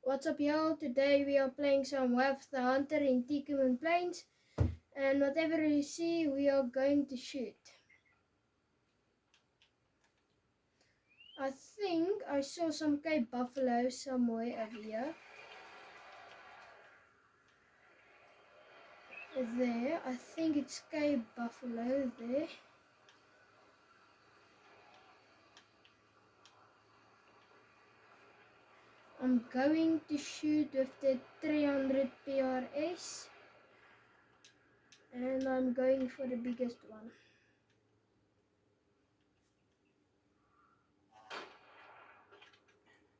What's up, y'all? Today we are playing some Web the Hunter in Tikuman Plains, and whatever we see we are going to shoot. I think I saw some Cape Buffalo somewhere over here. There, I think it's Cape Buffalo there. I'm going to shoot with the 300 PRS, and I'm going for the biggest one.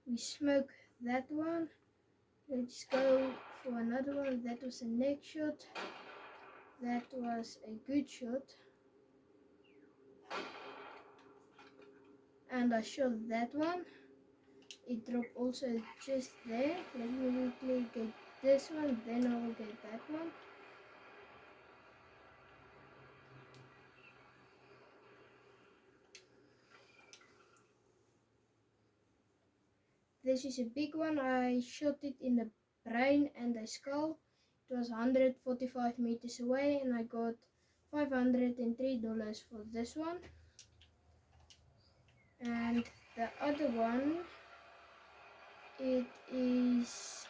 We smoke that one. Let's go for another one. That was a neck shot. That was a good shot. And I shot that one. It dropped also just there. Let me quickly get this one, then I will get that one. This is a big one. I shot it in the brain and the skull. It was 145 meters away, and I got $503 for this one. And the other one, it is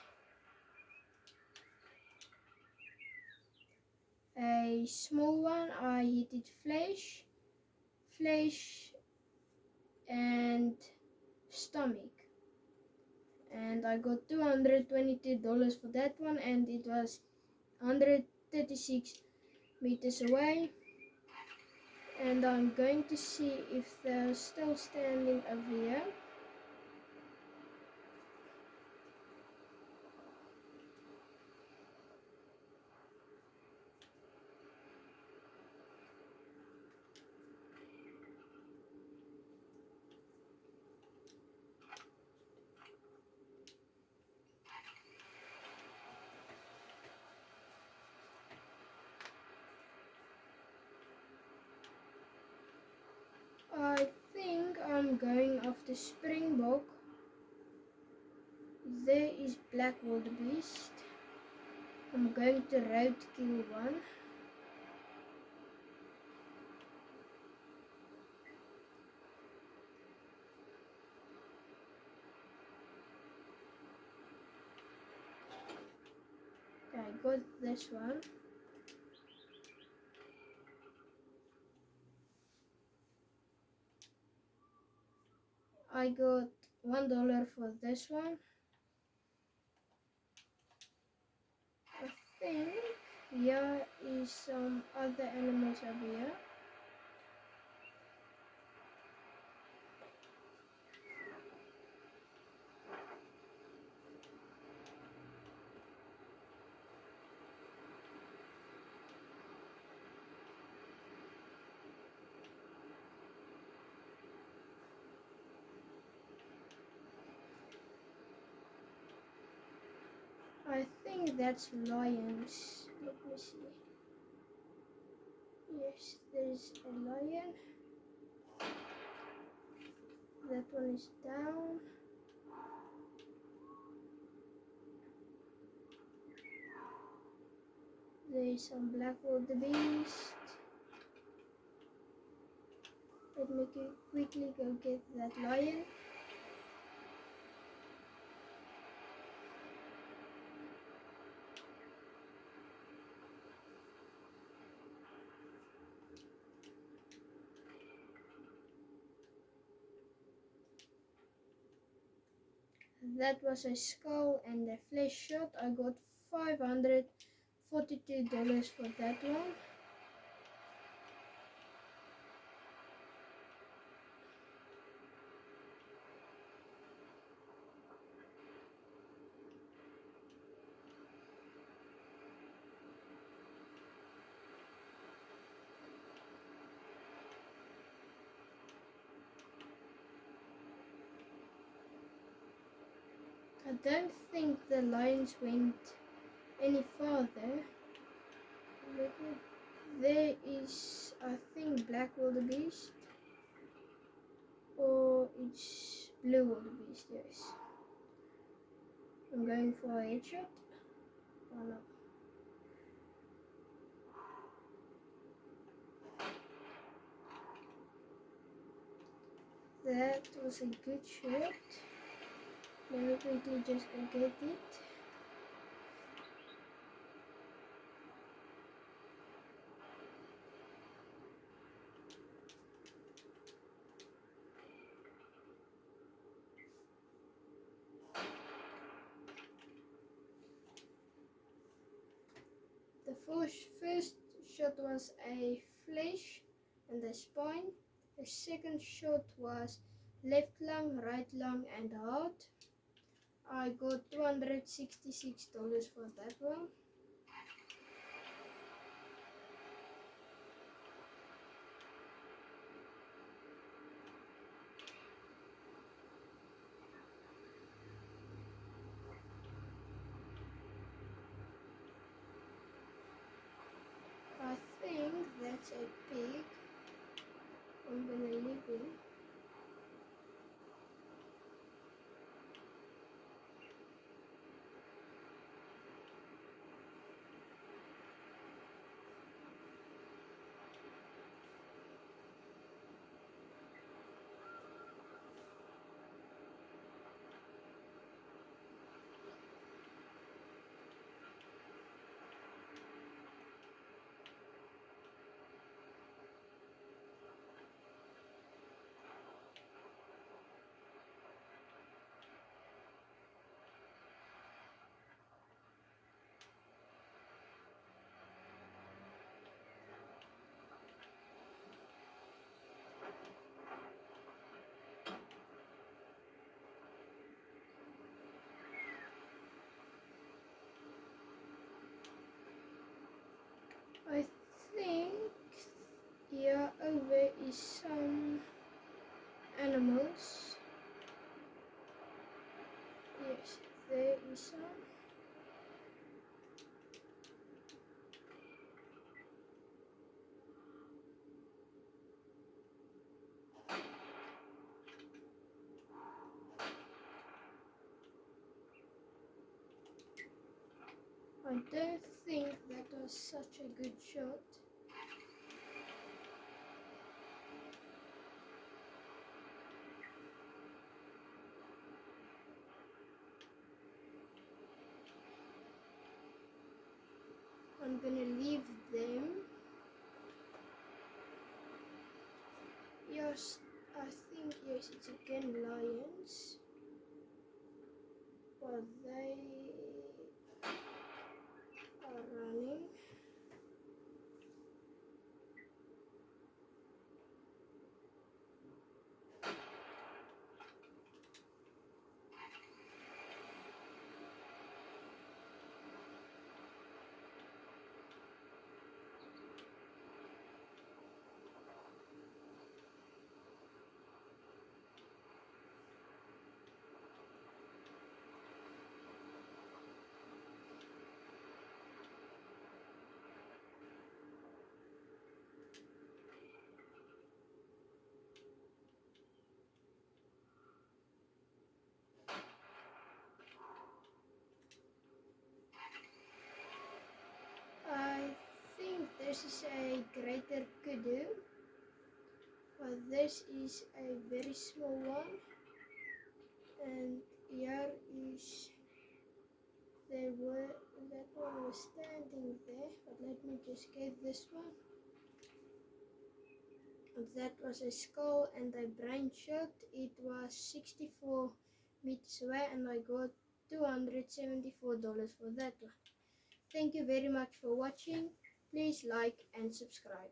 a small one. I hit it flesh and stomach, and I got $222 for that one, and it was 136 meters away. And I'm going to see if they're still standing over here. I think I'm going after Springbok. There is Black Wildebeest. I'm going to roadkill one. Okay, I got this one. I got $1 for this one. I think here is some other animals over here. I think that's lions. Let me see. Yes, there's a lion. That one is down. There's some Black Wildebeest. Let me quickly go get that lion. That was a skull and a flesh shot. I got $542 for that one. I don't think the lions went any farther. There is, I think, Black Wildebeest, or it's Blue Wildebeest, yes. I'm going for a headshot. Oh no. That was a good shot. Let me quickly just go get it. The first shot was a flash and a spine. The second shot was left lung, right lung and heart. I got $266 for that one. I think that's a pig. I'm gonna leave him. I think here over is some animals. Yes, there is some. I don't think that was such a good shot. I'm gonna leave them. Yes, I think yes, it's again lions, but they are running. I think this is a greater kudu, but this is a very small one, and here is that one was standing there, but let me just get this one. That was a skull and a brain shot. It was 64 meters away and I got $274 for that one. Thank you very much for watching. Please like and subscribe.